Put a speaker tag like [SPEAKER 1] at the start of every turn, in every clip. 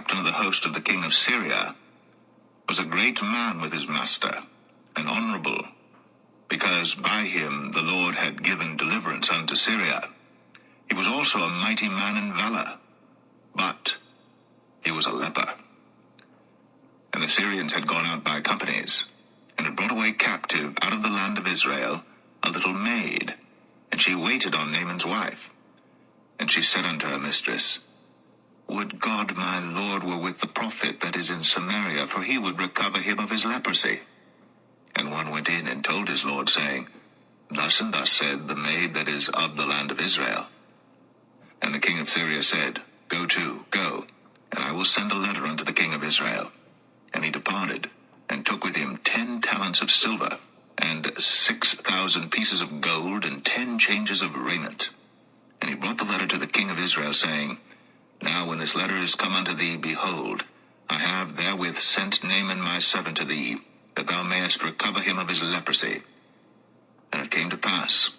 [SPEAKER 1] captain of the host of the king of Syria, was a great man with his master, and honorable, because by him the Lord had given deliverance unto Syria. He was also a mighty man in valor, but he was a leper. And the Syrians had gone out by companies, and had brought away captive out of the land of Israel a little maid, and she waited on Naaman's wife. And she said unto her mistress, Would God my Lord were with the prophet that is in Samaria, for he would recover him of his leprosy. And one went in and told his lord, saying, Thus and thus said the maid that is of the land of Israel. And the king of Syria said, Go to, go, and I will send a letter unto the king of Israel. And he departed, and took with him 10 talents of silver, and 6,000 pieces of gold, and 10 changes of raiment. And he brought the letter to the king of Israel, saying, Now when this letter is come unto thee, behold, I have therewith sent Naaman my servant to thee, that thou mayest recover him of his leprosy. And it came to pass,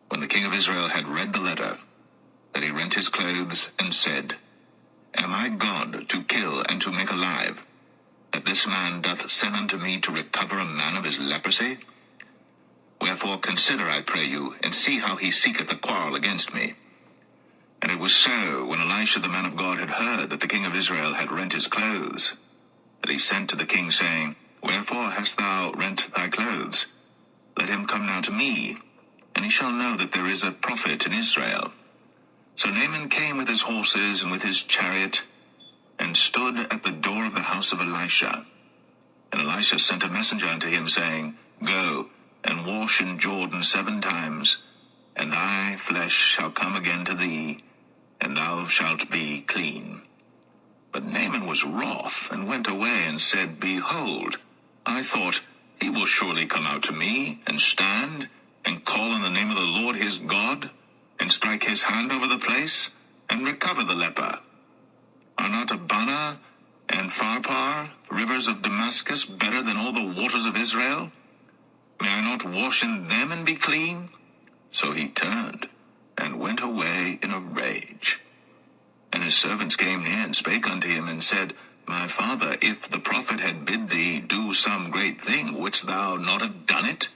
[SPEAKER 1] when the king of Israel had read the letter, that he rent his clothes, and said, Am I God to kill and to make alive, that this man doth send unto me to recover a man of his leprosy? Wherefore consider, I pray you, and see how he seeketh a quarrel against me. And it was so, when Elisha the man of God had heard that the king of Israel had rent his clothes, that he sent to the king, saying, Wherefore hast thou rent thy clothes? Let him come now to me, and he shall know that there is a prophet in Israel. So Naaman came with his horses and with his chariot, and stood at the door of the house of Elisha. And Elisha sent a messenger unto him, saying, Go, and wash in Jordan 7 times, and thy flesh shall come again to thee, and thou shalt be clean. But Naaman was wroth, and went away, and said, Behold, I thought, he will surely come out to me, and stand, and call on the name of the Lord his God, and strike his hand over the place, and recover the leper. Are not Abana and Pharpar, rivers of Damascus, better than all the waters of Israel? May I not wash in them and be clean? So he turned, and went away in a rage. And his servants came near, and spake unto him, and said, My father, if the prophet had bid thee do some great thing, wouldst thou not have done it?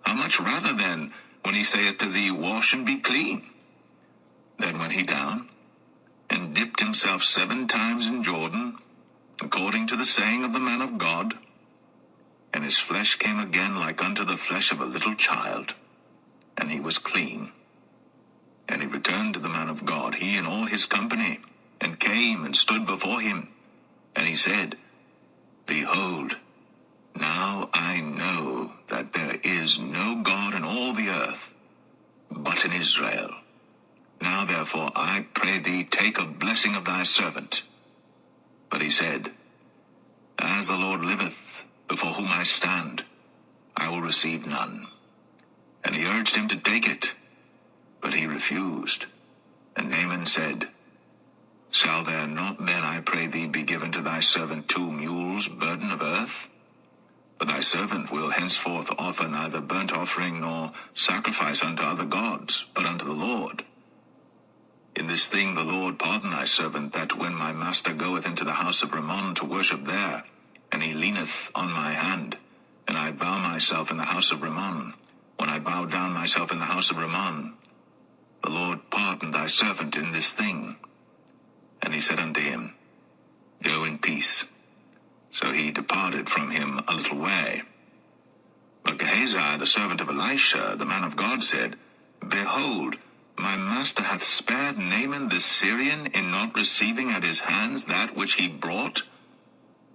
[SPEAKER 1] How much rather then, when he saith to thee, Wash and be clean? Then went he down, and dipped himself 7 times in Jordan, according to the saying of the man of God. And his flesh came again like unto the flesh of a little child, and he was clean. And he returned to the man of God, he and all his company, and came and stood before him. And he said, Behold, now I know that there is no God in all the earth, but in Israel. Now therefore I pray thee, take a blessing of thy servant. But he said, As the Lord liveth, before whom I stand, I will receive none. And he urged him to take it, but he refused. And Naaman said, Shall there not then, I pray thee, be given to thy servant 2 mules, burden of earth? For thy servant will henceforth offer neither burnt offering nor sacrifice unto other gods, but unto the Lord. In this thing the Lord pardon thy servant, that when my master goeth into the house of Rimmon to worship there, and he leaneth on my hand, and I bow myself in the house of Rimmon, when I bow down myself in the house of Rimmon, the Lord pardon thy servant in this thing. And he said unto him, Go in peace. So he departed from him a little way. But Gehazi, the servant of Elisha, the man of God, said, Behold, my master hath spared Naaman the Syrian in not receiving at his hands that which he brought.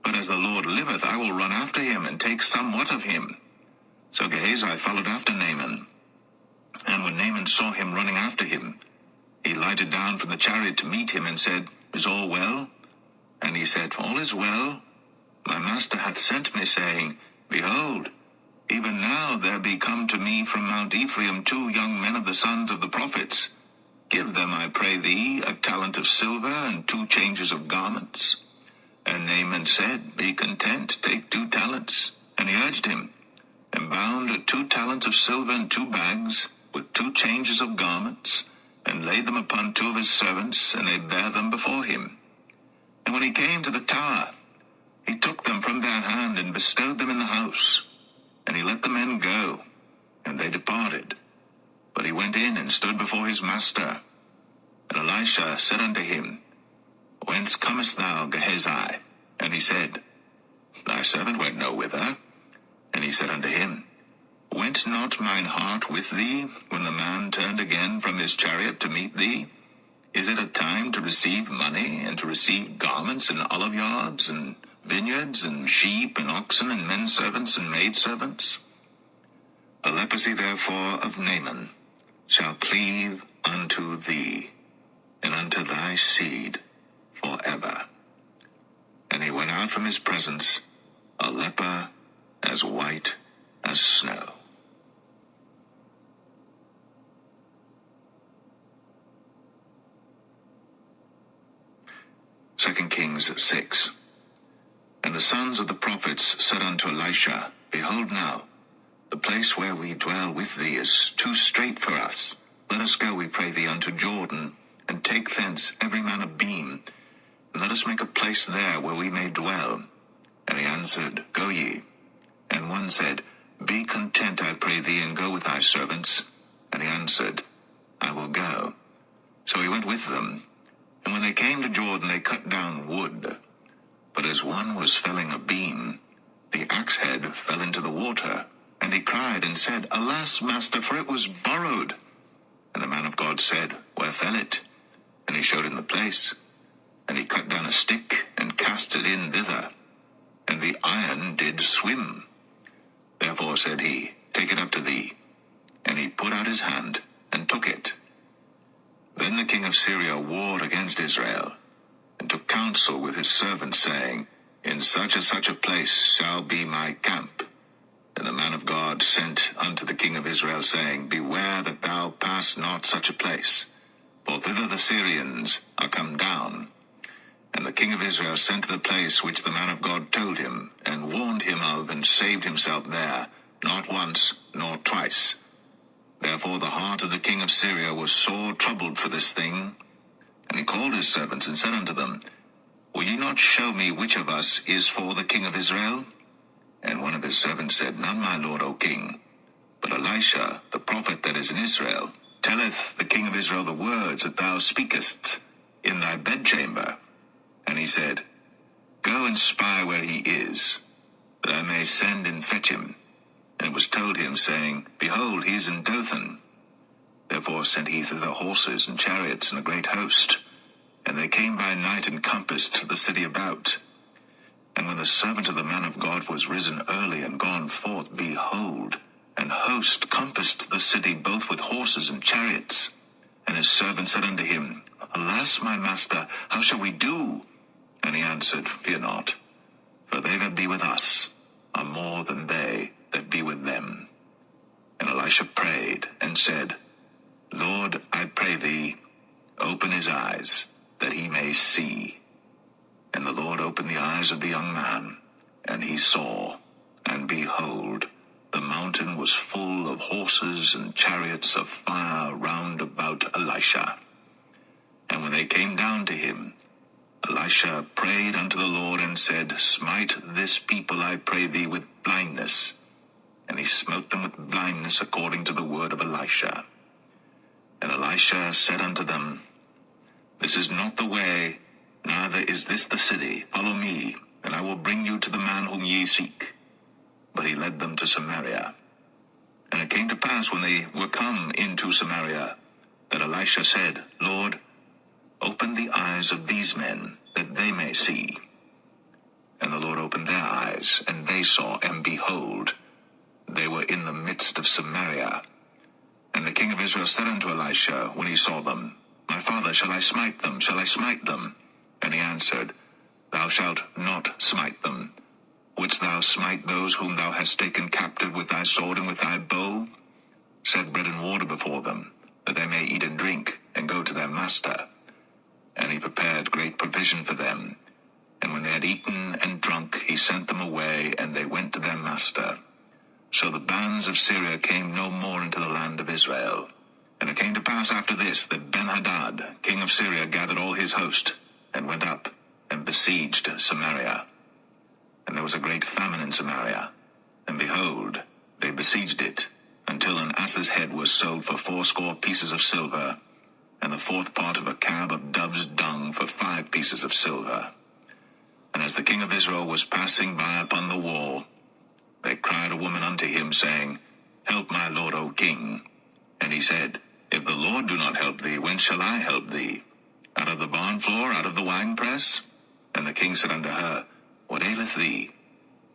[SPEAKER 1] But as the Lord liveth, I will run after him, and take somewhat of him. So Gehazi followed after Naaman. And when Naaman saw him running after him, he lighted down from the chariot to meet him, and said, Is all well? And he said, All is well. My master hath sent me, saying, Behold, even now there be come to me from Mount Ephraim 2 young men of the sons of the prophets. Give them, I pray thee, a talent of silver, and 2 changes of garments. And Naaman said, Be content, take 2 talents. And he urged him, and bound 2 talents of silver in 2 bags, with 2 changes of garments, and laid them upon 2 of his servants, and they bare them before him. And when he came to the tower, he took them from their hand and bestowed them in the house. And he let the men go, and they departed. But he went in and stood before his master. And Elisha said unto him, Whence comest thou, Gehazi? And he said, Thy servant went no whither. And he said unto him, Went not mine heart with thee, when the man turned again from his chariot to meet thee? Is it a time to receive money, and to receive garments, and oliveyards, and vineyards, and sheep, and oxen, and men servants, and maid servants? The leprosy therefore of Naaman shall cleave unto thee, and unto thy seed forever. And he went out from his presence, a leper as white as snow. Second Kings 6. And the sons of the prophets said unto Elisha, Behold now, the place where we dwell with thee is too strait for us. Let us go, we pray thee, unto Jordan, and take thence every man a beam, and let us make a place there where we may dwell. And he answered, Go ye. And one said, Be content, I pray thee, and go with thy servants. And he answered, I will go. So he went with them. And when they came to Jordan, they cut down wood. But as one was felling a beam, the axe head fell into the water. And he cried and said, Alas, master, for it was borrowed. And the man of God said, Where fell it? And he showed him the place. And he cut down a stick, and cast it in thither. And the iron did swim. Therefore said he, Take it up to thee. And he put out his hand, and took it. Then the king of Syria warred against Israel, and took counsel with his servants, saying, In such and such a place shall be my camp. And the man of God sent unto the king of Israel, saying, Beware that thou pass not such a place, for thither the Syrians are come down. And the king of Israel sent to the place which the man of God told him, and warned him of, and saved himself there, not once nor twice. Therefore the heart of the king of Syria was sore troubled for this thing. And he called his servants, and said unto them, Will ye not show me which of us is for the king of Israel? And one of his servants said, None, my lord, O king. But Elisha, the prophet that is in Israel, telleth the king of Israel the words that thou speakest in thy bedchamber. And he said, Go and spy where he is, that I may send and fetch him. And it was told him, saying, Behold, he is in Dothan. Therefore sent he thither horses and chariots and a great host. And they came by night and compassed the city about. And when the servant of the man of God was risen early and gone forth, behold, an host compassed the city both with horses and chariots. And his servant said unto him, Alas, my master, how shall we do? And he answered, Fear not, for they that be with us are more than they that be with them. And Elisha prayed and said, Lord, I pray thee, open his eyes, that he may see. And the Lord opened the eyes of the young man, and he saw, and behold, the mountain was full of horses and chariots of fire round about Elisha. And when they came down to him, Elisha prayed unto the Lord, and said, Smite this people, I pray thee, with blindness. And he smote them with blindness according to the word of Elisha. And Elisha said unto them, This is not the way, neither is this the city. Follow me, and I will bring you to the man whom ye seek. But he led them to Samaria. And it came to pass, when they were come into Samaria, that Elisha said, Lord, open the eyes of these men, that they may see. And the Lord opened their eyes, and they saw, and behold, they were in the midst of Samaria. And the king of Israel said unto Elisha, when he saw them, My father, shall I smite them? Shall I smite them? And he answered, Thou shalt not smite them. Wouldst thou smite those whom thou hast taken captive with thy sword and with thy bow? Set bread and water before them, that they may eat and drink, and go to their master. And he prepared great provision for them. And when they had eaten and drunk, he sent them away, and they went to their master. So the bands of Syria came no more into the land of Israel. And it came to pass after this, that Ben-Hadad, king of Syria, gathered all his host, and went up, and besieged Samaria. And there was a great famine in Samaria, and behold, they besieged it, until an ass's head was sold for 80 pieces of silver, and the 4th part of a cab of dove's dung for 5 pieces of silver. And as the king of Israel was passing by upon the wall, there cried a woman unto him, saying, Help my lord, O king. And he said, If the Lord do not help thee, whence shall I help thee? Out of the barn floor, out of the winepress? And the king said unto her, What aileth thee?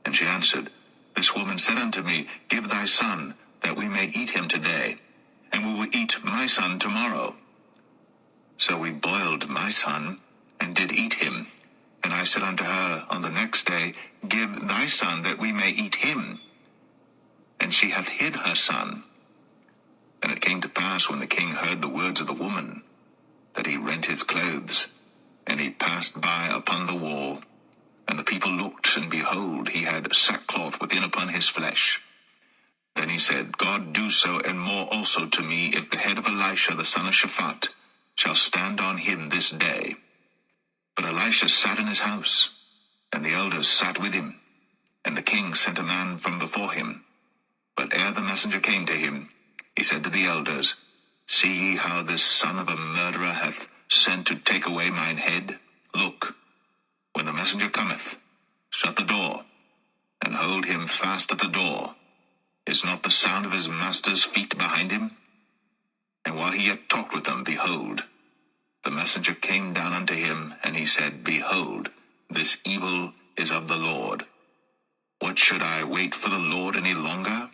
[SPEAKER 1] And she answered, This woman said unto me, Give thy son, that we may eat him today, and we will eat my son tomorrow. So we boiled my son, and did eat him. And I said unto her on the next day, Give thy son, that we may eat him. And she hath hid her son. And it came to pass, when the king heard the words of the woman, that he rent his clothes, and he passed by upon the wall. And the people looked, and behold, he had sackcloth within upon his flesh. Then he said, God do so, and more also to me, if the head of Elisha the son of Shaphat shall stand on him this day. But Elisha sat in his house, and the elders sat with him. And the king sent a man from before him. But ere the messenger came to him, he said to the elders, See ye how this son of a murderer hath sent to take away mine head? Look, when the messenger cometh, shut the door, and hold him fast at the door. Is not the sound of his master's feet behind him? And while he yet talked with them, behold, the messenger came down unto him, and he said, Behold, this evil is of the Lord. What should I wait for the Lord any longer?